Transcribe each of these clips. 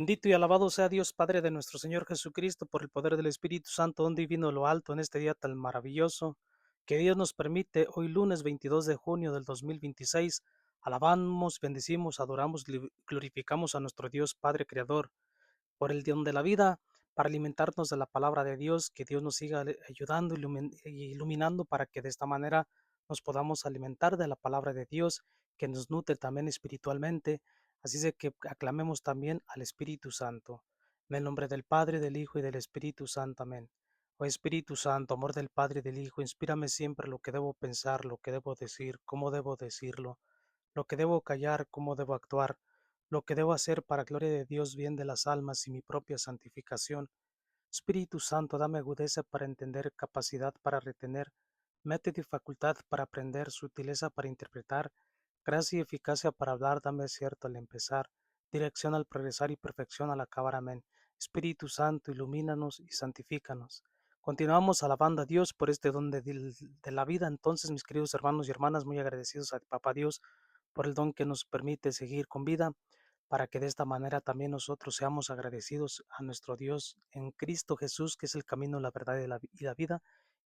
Bendito y alabado sea Dios Padre de nuestro Señor Jesucristo por el poder del Espíritu Santo, donde vino de lo alto en este día tan maravilloso que Dios nos permite hoy lunes 22 de junio del 2026. Alabamos, bendecimos, adoramos, glorificamos a nuestro Dios Padre Creador por el don de la vida, para alimentarnos de la palabra de Dios, que Dios nos siga ayudando, iluminando para que de esta manera nos podamos alimentar de la palabra de Dios, que nos nutre también espiritualmente. Así es de que aclamemos también al Espíritu Santo. En el nombre del Padre, del Hijo y del Espíritu Santo. Amén. Oh Espíritu Santo, amor del Padre y del Hijo, inspírame siempre lo que debo pensar, lo que debo decir, cómo debo decirlo, lo que debo callar, cómo debo actuar, lo que debo hacer para gloria de Dios, bien de las almas y mi propia santificación. Espíritu Santo, dame agudeza para entender, capacidad para retener, método y facultad para aprender, sutileza para interpretar, gracia y eficacia para hablar, dame acierto al empezar, dirección al progresar y perfección al acabar. Amén. Espíritu Santo, ilumínanos y santifícanos. Continuamos alabando a Dios por este don de la vida. Entonces, mis queridos hermanos y hermanas, muy agradecidos a Papá Dios por el don que nos permite seguir con vida, para que de esta manera también nosotros seamos agradecidos a nuestro Dios en Cristo Jesús, que es el camino, la verdad y la vida,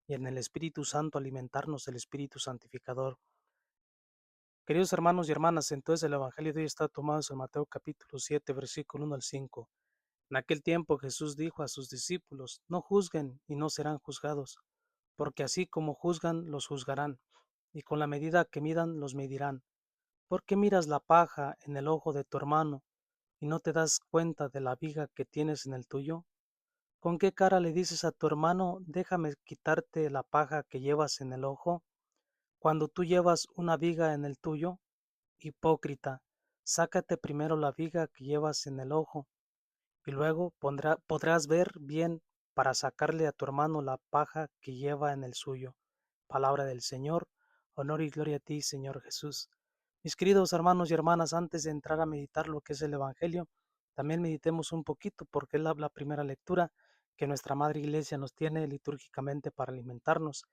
y en el Espíritu Santo alimentarnos del Espíritu Santificador. Queridos hermanos y hermanas, entonces el Evangelio de hoy está tomado en Mateo capítulo 7, versículo 1 al 5. En aquel tiempo Jesús dijo a sus discípulos: no juzguen y no serán juzgados, porque así como juzgan, los juzgarán, y con la medida que midan, los medirán. ¿Por qué miras la paja en el ojo de tu hermano y no te das cuenta de la viga que tienes en el tuyo? ¿Con qué cara le dices a tu hermano, déjame quitarte la paja que llevas en el ojo, cuando tú llevas una viga en el tuyo? Hipócrita, sácate primero la viga que llevas en el ojo, y luego podrás ver bien para sacarle a tu hermano la paja que lleva en el suyo. Palabra del Señor, honor y gloria a ti, Señor Jesús. Mis queridos hermanos y hermanas, antes de entrar a meditar lo que es el Evangelio, también meditemos un poquito, porque es la primera lectura que nuestra Madre Iglesia nos tiene litúrgicamente para alimentarnos.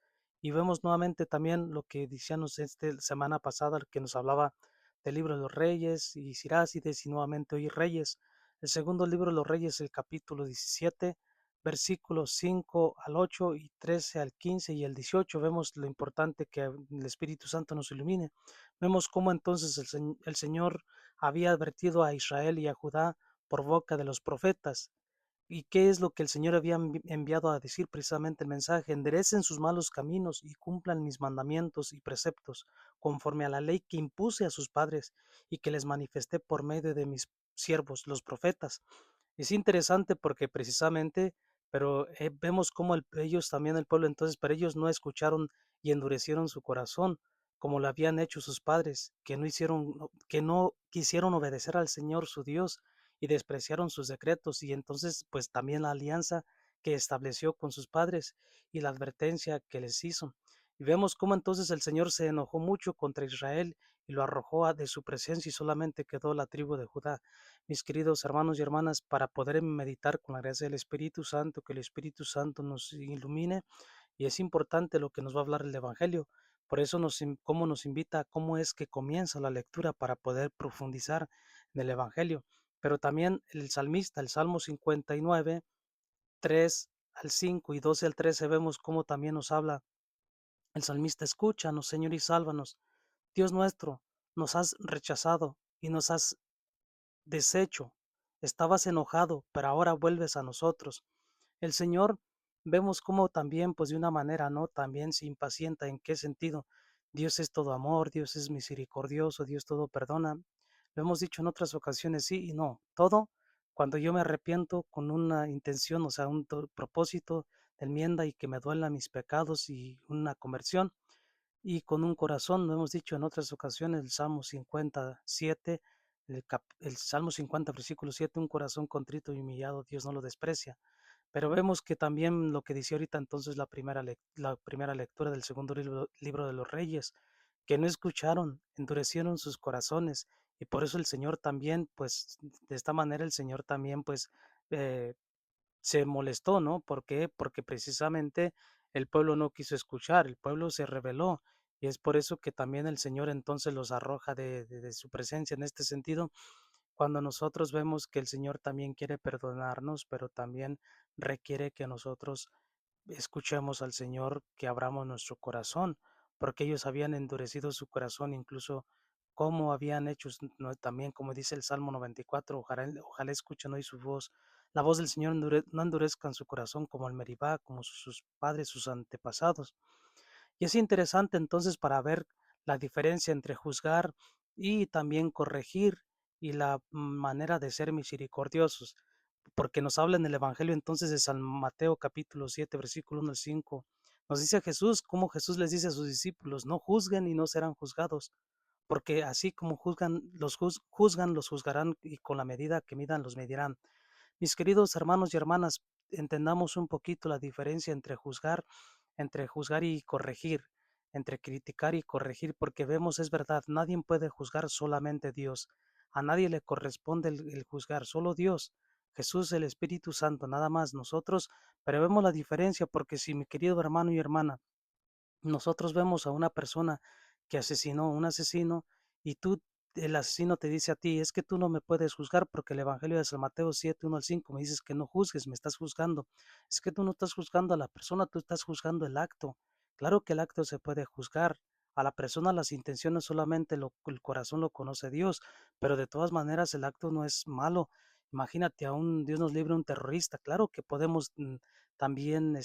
Y vemos nuevamente también lo que decíamos esta semana pasada, que nos hablaba del libro de los Reyes y Sirácides, y nuevamente hoy Reyes. El segundo libro de los Reyes, el capítulo 17, versículos 5 al 8 y 13 al 15 y el 18. Vemos lo importante que el Espíritu Santo nos ilumine. Vemos cómo entonces el Señor había advertido a Israel y a Judá por boca de los profetas. ¿Y qué es lo que el Señor había enviado a decir? Precisamente el mensaje: enderecen sus malos caminos y cumplan mis mandamientos y preceptos, conforme a la ley que impuse a sus padres y que les manifesté por medio de mis siervos, los profetas. Es interesante porque precisamente, pero vemos cómo ellos también, el pueblo entonces, pero ellos no escucharon y endurecieron su corazón, como lo habían hecho sus padres, que no quisieron obedecer al Señor su Dios y despreciaron sus decretos, y entonces pues también la alianza que estableció con sus padres y la advertencia que les hizo. Y vemos cómo entonces el Señor se enojó mucho contra Israel y lo arrojó de su presencia, y solamente quedó la tribu de Judá. Mis queridos hermanos y hermanas, para poder meditar con la gracia del Espíritu Santo, que el Espíritu Santo nos ilumine, y es importante lo que nos va a hablar el Evangelio. Por eso cómo nos invita, cómo es que comienza la lectura para poder profundizar en el Evangelio. Pero también el salmista, el Salmo 59, 3 al 5 y 12 al 13, vemos cómo también nos habla el salmista: escúchanos, Señor, y sálvanos. Dios nuestro, nos has rechazado y nos has deshecho. Estabas enojado, pero ahora vuelves a nosotros. El Señor, vemos cómo también, pues de una manera, ¿no? También se impacienta. ¿En qué sentido? Dios es todo amor, Dios es misericordioso, Dios todo perdona. Lo hemos dicho en otras ocasiones, sí y no. Todo cuando yo me arrepiento con una intención, o sea, un propósito de enmienda, y que me duelan mis pecados y una conversión, y con un corazón, lo hemos dicho en otras ocasiones, el Salmo 57, el Salmo 50, versículo 7: un corazón contrito y humillado, Dios no lo desprecia. Pero vemos que también lo que dice ahorita entonces la primera lectura del segundo libro de los Reyes, que no escucharon, endurecieron sus corazones, y por eso el Señor también, pues de esta manera el Señor también, pues eh, se molestó, ¿no? ¿Por qué? Porque precisamente el pueblo no quiso escuchar, el pueblo se rebeló, y es por eso que también el Señor entonces los arroja de su presencia en este sentido. cuando nosotros vemos que el Señor también quiere perdonarnos, pero también requiere que nosotros escuchemos al Señor, que abramos nuestro corazón, porque ellos habían endurecido su corazón, incluso como habían hecho también, como dice el Salmo 94, ojalá escuchen hoy su voz, la voz del Señor, no endurezcan su corazón como el Meribá, como sus padres, sus antepasados. Y es interesante entonces para ver la diferencia entre juzgar y también corregir y la manera de ser misericordiosos, porque nos habla en el Evangelio entonces de San Mateo capítulo 7 versículo 1 al 5. Nos dice Jesús, como Jesús les dice a sus discípulos, no juzguen y no serán juzgados, porque así como juzgan, los juzgarán y con la medida que midan, los medirán. Mis queridos hermanos y hermanas, entendamos un poquito la diferencia entre juzgar y corregir, entre criticar y corregir, porque vemos, es verdad, nadie puede juzgar, solamente Dios. A nadie le corresponde el juzgar, solo Dios. Jesús, el Espíritu Santo, nada más nosotros, pero vemos la diferencia porque si mi querido hermano y hermana, nosotros vemos a una persona que asesinó a un asesino y el asesino te dice a ti, es que tú no me puedes juzgar porque el Evangelio de San Mateo 7, 1 al 5 me dices que no juzgues, me estás juzgando. Es que tú no estás juzgando a la persona, tú estás juzgando el acto. Claro que el acto se puede juzgar. A la persona las intenciones solamente el corazón lo conoce Dios, pero de todas maneras el acto no es malo. Imagínate a un, Dios nos libre, un terrorista. Claro que podemos también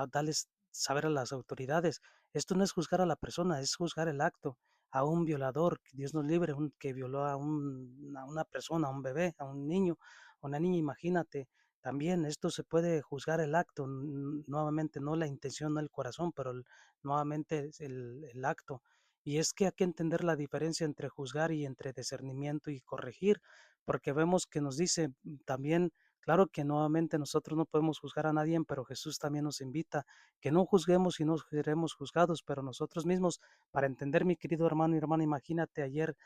darles saber a las autoridades. Esto no es juzgar a la persona, es juzgar el acto. A un violador, que Dios nos libre, que violó a una persona, a un bebé, a un niño, a una niña, imagínate. También esto se puede juzgar el acto, nuevamente no la intención, no el corazón, pero nuevamente es el acto. Y es que hay que entender la diferencia entre juzgar y entre discernimiento y corregir, porque vemos que nos dice también, claro que nuevamente nosotros no podemos juzgar a nadie, pero Jesús también nos invita que no juzguemos y no seremos juzgados, pero nosotros mismos, para entender, mi querido hermano y hermana, imagínate ayer,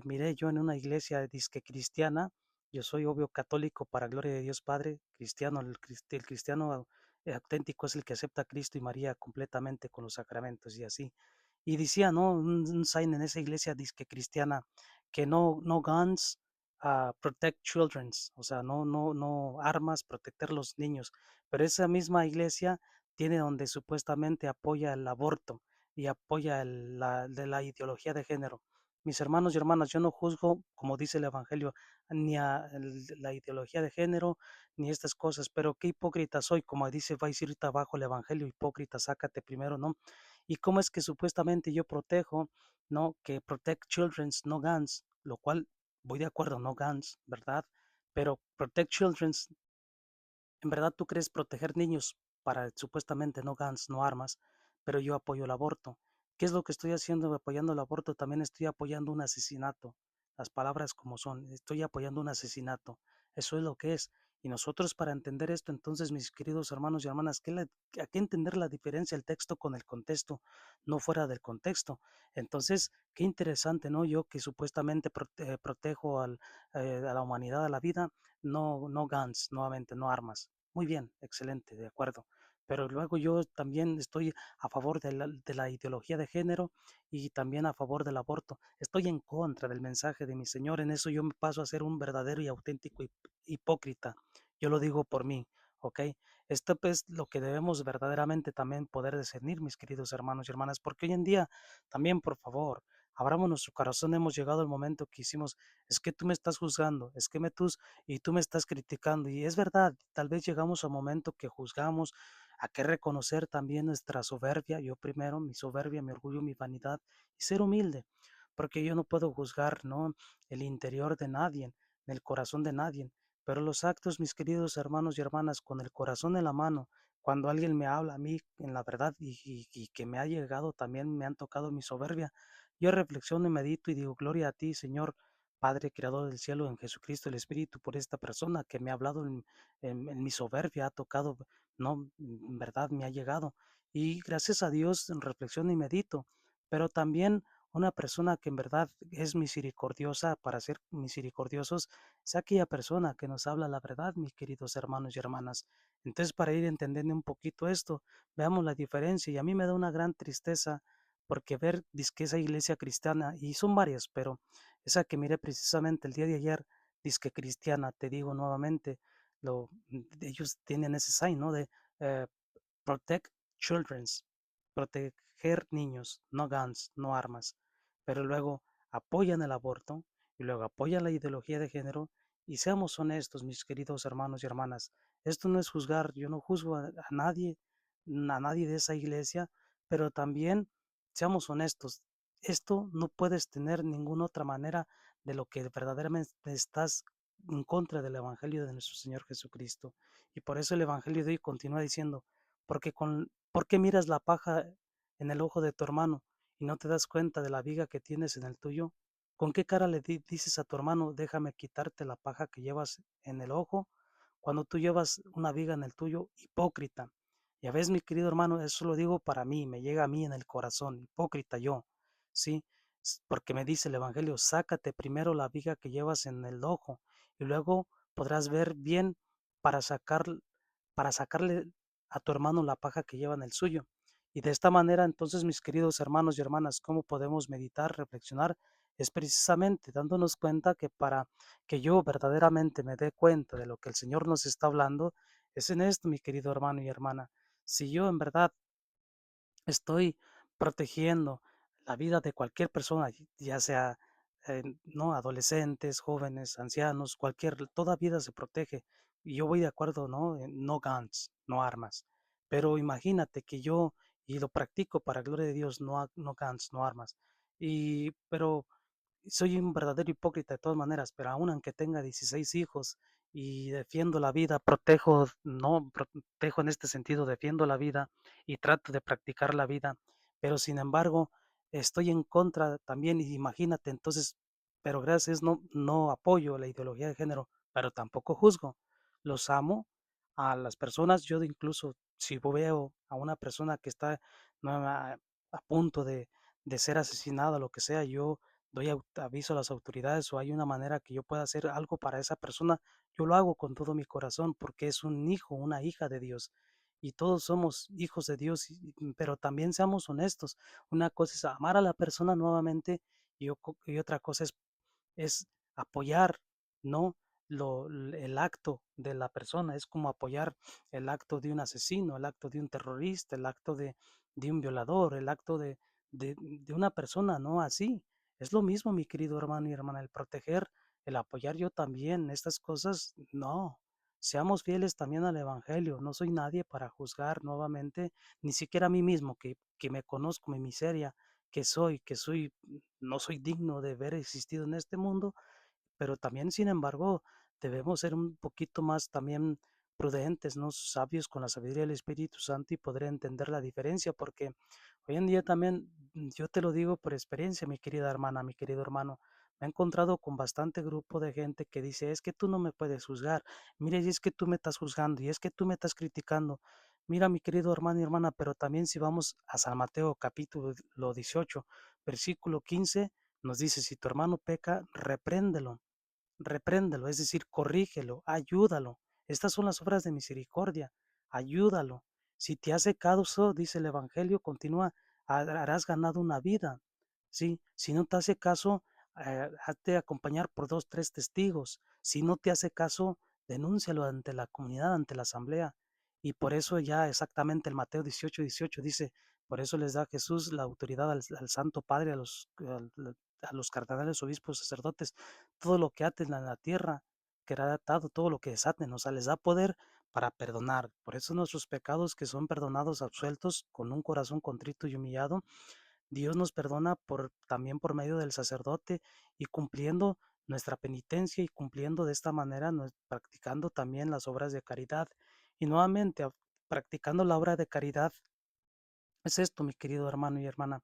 miré yo en una iglesia disque cristiana, yo soy obvio católico para gloria de Dios Padre, cristiano, el cristiano auténtico es el que acepta a Cristo y María completamente con los sacramentos y así. Y decía, ¿no? Un sign en esa iglesia disque cristiana que no guns, protect children's, o sea, no armas, proteger los niños. Pero esa misma iglesia tiene donde supuestamente apoya el aborto y apoya de la ideología de género. Mis hermanos y hermanas, yo no juzgo, como dice el Evangelio, ni a la ideología de género, ni estas cosas, pero qué hipócrita soy, como dice, va a decir ahorita abajo el Evangelio, hipócrita, sácate primero, ¿no? Y cómo es que supuestamente yo protejo, ¿no? Que protect children's, no guns, lo cual voy de acuerdo, no guns, ¿verdad? Pero protect children's, en verdad tú crees proteger niños para supuestamente no guns, no armas, pero yo apoyo el aborto. ¿Qué es lo que estoy haciendo apoyando el aborto? También estoy apoyando un asesinato. Las palabras como son, estoy apoyando un asesinato. Eso es lo que es. Y nosotros para entender esto, entonces, mis queridos hermanos y hermanas, hay que entender la diferencia del texto con el contexto, no fuera del contexto. Entonces, qué interesante, ¿no? Yo que supuestamente protejo a la humanidad, a la vida, no guns, nuevamente, no armas. Muy bien, excelente, de acuerdo. Pero luego yo también estoy a favor de la ideología de género y también a favor del aborto. Estoy en contra del mensaje de mi Señor. En eso yo me paso a ser un verdadero y auténtico hipócrita. Yo lo digo por mí, ¿ok? Esto es lo que debemos verdaderamente también poder discernir, mis queridos hermanos y hermanas, porque hoy en día también, por favor, abramos nuestro corazón. Hemos llegado al momento que hicimos, es que tú me estás juzgando, es que y tú me estás criticando. Y es verdad, tal vez llegamos a un momento que juzgamos, a que reconocer también nuestra soberbia, yo primero, mi soberbia, mi orgullo, mi vanidad, y ser humilde, porque yo no puedo juzgar, ¿no? El interior de nadie, el corazón de nadie, pero los actos, mis queridos hermanos y hermanas, con el corazón en la mano, cuando alguien me habla a mí en la verdad y que me ha llegado, también me han tocado mi soberbia, yo reflexiono y medito y digo, gloria a ti, Señor, Padre, Creador del cielo, en Jesucristo el Espíritu, por esta persona que me ha hablado en mi soberbia, ha tocado, no, en verdad me ha llegado. Y gracias a Dios reflexiono y medito, pero también una persona que en verdad es misericordiosa, para ser misericordiosos, es aquella persona que nos habla la verdad, mis queridos hermanos y hermanas. Entonces, para ir entendiendo un poquito esto, veamos la diferencia. Y a mí me da una gran tristeza porque ver dizque esa iglesia cristiana, y son varias, pero esa que miré precisamente el día de ayer, dizque cristiana, te digo nuevamente, ellos tienen ese sign, ¿no? De eh, Protect Children's, proteger niños, no guns, no armas, pero luego apoyan el aborto y luego apoyan la ideología de género. Y seamos honestos, mis queridos hermanos y hermanas, esto no es juzgar, yo no juzgo a nadie de esa iglesia, pero también seamos honestos, esto no puedes tener ninguna otra manera de lo que verdaderamente estás en contra del Evangelio de nuestro Señor Jesucristo. Y por eso el Evangelio de hoy continúa diciendo, ¿por qué miras la paja en el ojo de tu hermano y no te das cuenta de la viga que tienes en el tuyo? ¿Con qué cara le dices a tu hermano, déjame quitarte la paja que llevas en el ojo, cuando tú llevas una viga en el tuyo? Hipócrita. Ya ves, mi querido hermano, eso lo digo para mí, me llega a mí en el corazón, hipócrita yo, ¿sí? Porque me dice el Evangelio, sácate primero la viga que llevas en el ojo y luego podrás ver bien para sacar, para sacarle a tu hermano la paja que lleva en el suyo. Y de esta manera, entonces, mis queridos hermanos y hermanas, ¿cómo podemos meditar, reflexionar? Es precisamente dándonos cuenta que para que yo verdaderamente me dé cuenta de lo que el Señor nos está hablando, es en esto, mi querido hermano y hermana. Si yo en verdad estoy protegiendo la vida de cualquier persona, ya sea no adolescentes, jóvenes, ancianos, toda vida se protege. Y yo voy de acuerdo, ¿no? No guns, no armas. Pero imagínate que yo, y lo practico para gloria de Dios, no guns, no armas. Pero soy un verdadero hipócrita de todas maneras, pero aún aunque tenga 16 hijos y defiendo la vida, protejo, no, protejo en este sentido, defiendo la vida y trato de practicar la vida, pero sin embargo estoy en contra también, y imagínate entonces, pero gracias, no apoyo la ideología de género, pero tampoco juzgo, los amo a las personas, yo incluso si veo a una persona que está no, a punto de ser asesinada, lo que sea, yo doy aviso a las autoridades o hay una manera que yo pueda hacer algo para esa persona, yo lo hago con todo mi corazón porque es un hijo, una hija de Dios. Y todos somos hijos de Dios, pero también seamos honestos. Una cosa es amar a la persona nuevamente y otra cosa es apoyar, ¿no? El acto de la persona, es como apoyar el acto de un asesino, el acto de un terrorista, el acto de un violador, el acto de una persona, ¿no? Así. Es lo mismo, mi querido hermano y hermana, el proteger, el apoyar yo también, estas cosas, no. Seamos fieles también al Evangelio. No soy nadie para juzgar nuevamente, ni siquiera a mí mismo, que me conozco mi miseria, no soy digno de haber existido en este mundo, pero también, sin embargo, debemos ser un poquito más también prudentes, ¿no? Sabios con la sabiduría del Espíritu Santo y poder entender la diferencia, porque hoy en día también, yo te lo digo por experiencia, mi querida hermana, mi querido hermano, me he encontrado con bastante grupo de gente que dice, es que tú no me puedes juzgar, mire, y es que tú me estás juzgando, y es que tú me estás criticando. Mira, mi querido hermano y hermana, pero también si vamos a San Mateo capítulo 18, versículo 15, nos dice, si tu hermano peca, repréndelo, es decir, corrígelo, ayúdalo. Estas son las obras de misericordia, ayúdalo. Si te hace caso, dice el Evangelio, continúa, harás ganado una vida. ¿Sí? Si no te hace caso, hazte acompañar por dos, tres testigos. Si no te hace caso, denúncialo ante la comunidad, ante la asamblea. Y por eso ya exactamente el Mateo 18:18 dice, por eso les da Jesús la autoridad al Santo Padre, a los cardenales, obispos, sacerdotes, todo lo que aten en la tierra quedará atado, todo lo que desaten, o sea, les da poder para perdonar. Por eso nuestros pecados que son perdonados, absueltos, con un corazón contrito y humillado, Dios nos perdona también por medio del sacerdote y cumpliendo nuestra penitencia y cumpliendo de esta manera, practicando también las obras de caridad. Y nuevamente, practicando la obra de caridad, es esto, mi querido hermano y hermana,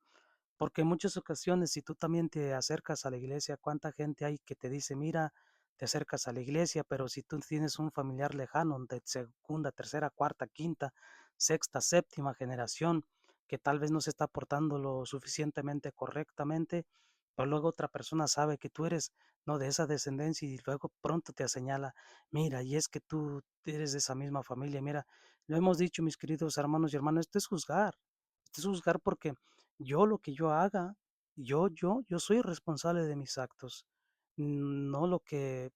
porque en muchas ocasiones, si tú también te acercas a la iglesia, cuánta gente hay que te dice, mira, te acercas a la iglesia, pero si tú tienes un familiar lejano de segunda, tercera, cuarta, quinta, sexta, séptima generación, que tal vez no se está portando lo suficientemente correctamente, pero luego otra persona sabe que tú eres, no, de esa descendencia y luego pronto te señala, mira, y es que tú eres de esa misma familia, mira, lo hemos dicho, mis queridos hermanos y hermanas, esto es juzgar porque Yo lo que yo haga, yo soy responsable de mis actos. No lo que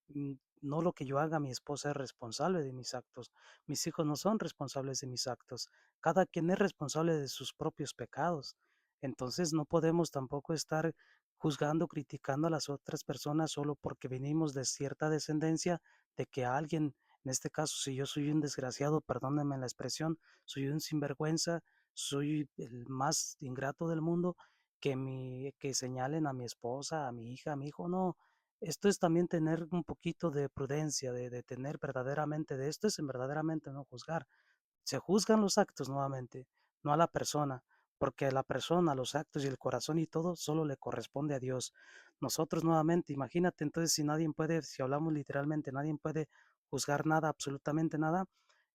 yo haga, mi esposa es responsable de mis actos. Mis hijos no son responsables de mis actos. Cada quien es responsable de sus propios pecados. Entonces no podemos tampoco estar juzgando, criticando a las otras personas solo porque venimos de cierta descendencia, de que alguien, en este caso, si yo soy un desgraciado, perdónenme la expresión, soy un sinvergüenza, soy el más ingrato del mundo, que señalen a mi esposa, a mi hija, a mi hijo, no. Esto es también tener un poquito de prudencia, de tener verdaderamente, de esto es en verdaderamente no juzgar. Se juzgan los actos nuevamente, no a la persona, porque a la persona, los actos y el corazón y todo solo le corresponde a Dios. Nosotros nuevamente, imagínate entonces si nadie puede, si hablamos literalmente, nadie puede juzgar nada, absolutamente nada,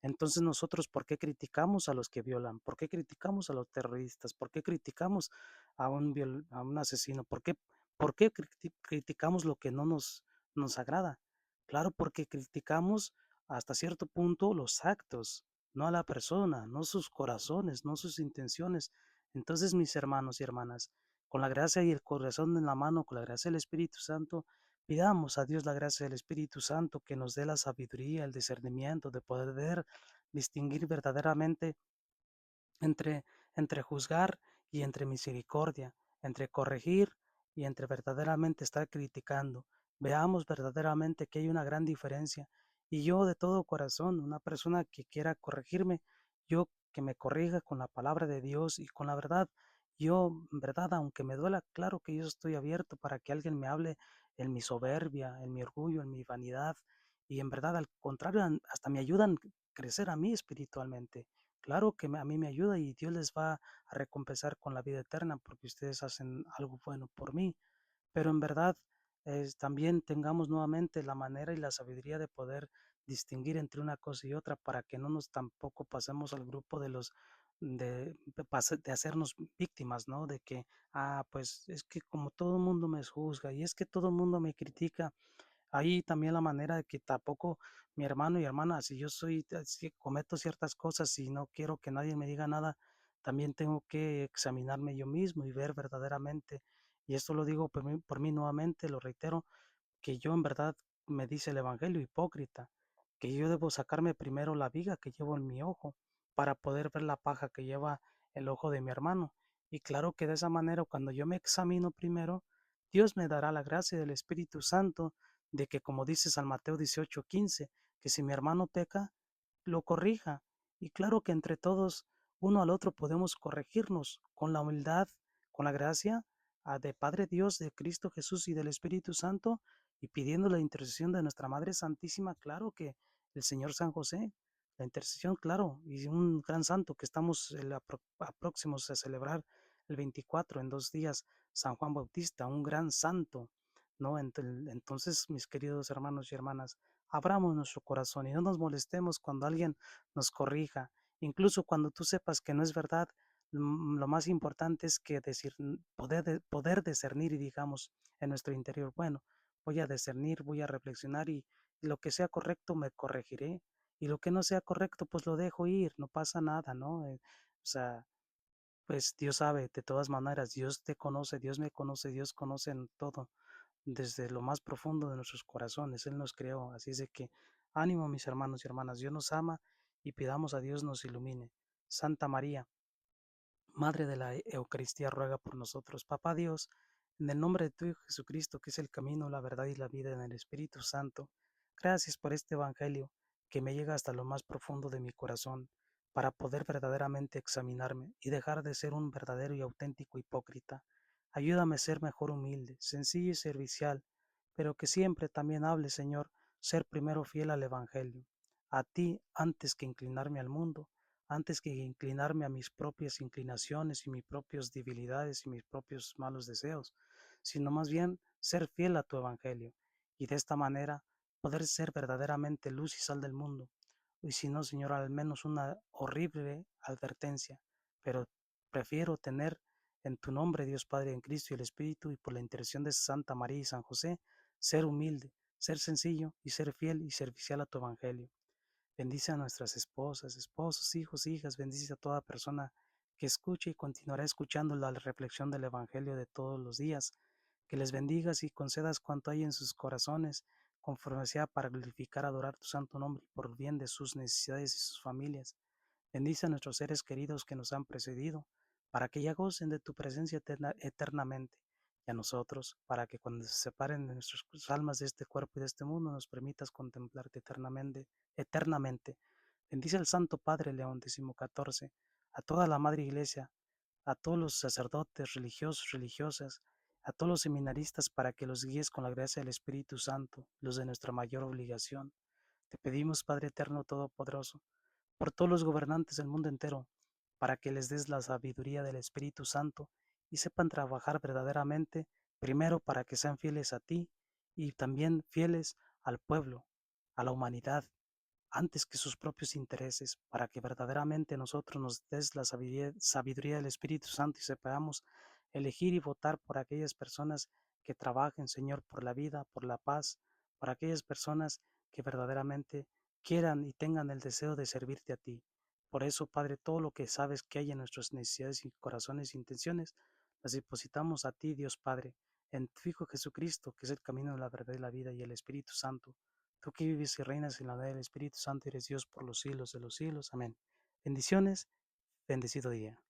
entonces nosotros, ¿por qué criticamos a los que violan? ¿Por qué criticamos a los terroristas? ¿Por qué criticamos a un asesino? Por qué criticamos lo que no nos agrada? Claro, porque criticamos hasta cierto punto los actos, no a la persona, no sus corazones, no sus intenciones. Entonces, mis hermanos y hermanas, con la gracia y el corazón en la mano, con la gracia del Espíritu Santo, pidamos a Dios la gracia del Espíritu Santo que nos dé la sabiduría, el discernimiento de poder distinguir verdaderamente entre, entre juzgar y entre misericordia, entre corregir y entre verdaderamente estar criticando. Veamos verdaderamente que hay una gran diferencia. Y yo de todo corazón, una persona que quiera corregirme, yo que me corrija con la palabra de Dios y con la verdad. Yo, en verdad, aunque me duela, claro que yo estoy abierto para que alguien me hable en mi soberbia, en mi orgullo, en mi vanidad. Y en verdad, al contrario, hasta me ayudan a crecer a mí espiritualmente. Claro que a mí me ayuda y Dios les va a recompensar con la vida eterna porque ustedes hacen algo bueno por mí. Pero en verdad también tengamos nuevamente la manera y la sabiduría de poder distinguir entre una cosa y otra para que no nos tampoco pasemos al grupo de los de hacernos víctimas, ¿no? De que, pues es que como todo el mundo me juzga y es que todo el mundo me critica. Ahí también la manera de que tampoco mi hermano y hermana, si yo si cometo ciertas cosas y no quiero que nadie me diga nada, también tengo que examinarme yo mismo y ver verdaderamente. Y esto lo digo por mí nuevamente, lo reitero, que yo en verdad me dice el Evangelio hipócrita, que yo debo sacarme primero la viga que llevo en mi ojo para poder ver la paja que lleva el ojo de mi hermano. Y claro que de esa manera, cuando yo me examino primero, Dios me dará la gracia del Espíritu Santo de que, como dice San Mateo 18:15, que si mi hermano peca, lo corrija. Y claro que entre todos, uno al otro podemos corregirnos con la humildad, con la gracia de Padre Dios, de Cristo Jesús y del Espíritu Santo, y pidiendo la intercesión de nuestra Madre Santísima, claro que el Señor San José, la intercesión, claro, y un gran santo que estamos próximos a celebrar el 24 en 2 días, San Juan Bautista, un gran santo, ¿no? Entonces, mis queridos hermanos y hermanas, abramos nuestro corazón y no nos molestemos cuando alguien nos corrija, incluso cuando tú sepas que no es verdad. Lo más importante es que poder discernir y digamos en nuestro interior, bueno, voy a discernir, voy a reflexionar y lo que sea correcto me corregiré y lo que no sea correcto pues lo dejo ir, no pasa nada, ¿no? O sea, pues Dios sabe, de todas maneras, Dios te conoce, Dios me conoce, Dios conoce en todo, desde lo más profundo de nuestros corazones, Él nos creó, así es de que ánimo mis hermanos y hermanas, Dios nos ama y pidamos a Dios nos ilumine. Santa María, Madre de la Eucaristía, ruega por nosotros. Papá Dios, en el nombre de tu Hijo Jesucristo, que es el camino, la verdad y la vida en el Espíritu Santo, gracias por este Evangelio que me llega hasta lo más profundo de mi corazón, para poder verdaderamente examinarme y dejar de ser un verdadero y auténtico hipócrita. Ayúdame a ser mejor humilde, sencillo y servicial, pero que siempre también hable, Señor, ser primero fiel al Evangelio, a ti antes que inclinarme al mundo, antes que inclinarme a mis propias inclinaciones y mis propias debilidades y mis propios malos deseos, sino más bien ser fiel a tu evangelio y de esta manera poder ser verdaderamente luz y sal del mundo. Y si no, Señor, al menos una horrible advertencia, pero prefiero tener en tu nombre, Dios Padre, en Cristo y el Espíritu, y por la intercesión de Santa María y San José, ser humilde, ser sencillo y ser fiel y servicial a tu evangelio. Bendice a nuestras esposas, esposos, hijos, hijas, bendice a toda persona que escuche y continuará escuchando la reflexión del Evangelio de todos los días, que les bendigas y concedas cuanto hay en sus corazones, conforme sea para glorificar, adorar tu santo nombre y por el bien de sus necesidades y sus familias. Bendice a nuestros seres queridos que nos han precedido, para que ya gocen de tu presencia eternamente, y a nosotros, para que cuando se separen de nuestras almas de este cuerpo y de este mundo, nos permitas contemplarte eternamente. Bendice al Santo Padre León XIV, a toda la Madre Iglesia, a todos los sacerdotes, religiosos, religiosas, a todos los seminaristas, para que los guíes con la gracia del Espíritu Santo, los de nuestra mayor obligación. Te pedimos, Padre eterno todopoderoso, por todos los gobernantes del mundo entero, para que les des la sabiduría del Espíritu Santo y sepan trabajar verdaderamente, primero para que sean fieles a ti y también fieles al pueblo, a la humanidad, antes que sus propios intereses, para que verdaderamente nosotros nos des la sabiduría del Espíritu Santo y sepamos elegir y votar por aquellas personas que trabajen, Señor, por la vida, por la paz, por aquellas personas que verdaderamente quieran y tengan el deseo de servirte a ti. Por eso, Padre, todo lo que sabes que hay en nuestras necesidades y corazones e intenciones, las depositamos a ti, Dios Padre, en tu Hijo Jesucristo, que es el camino, la verdad y la vida, y el Espíritu Santo. Tú que vives y reinas en la unidad del Espíritu Santo, eres Dios por los siglos de los siglos. Amén. Bendiciones, bendecido día.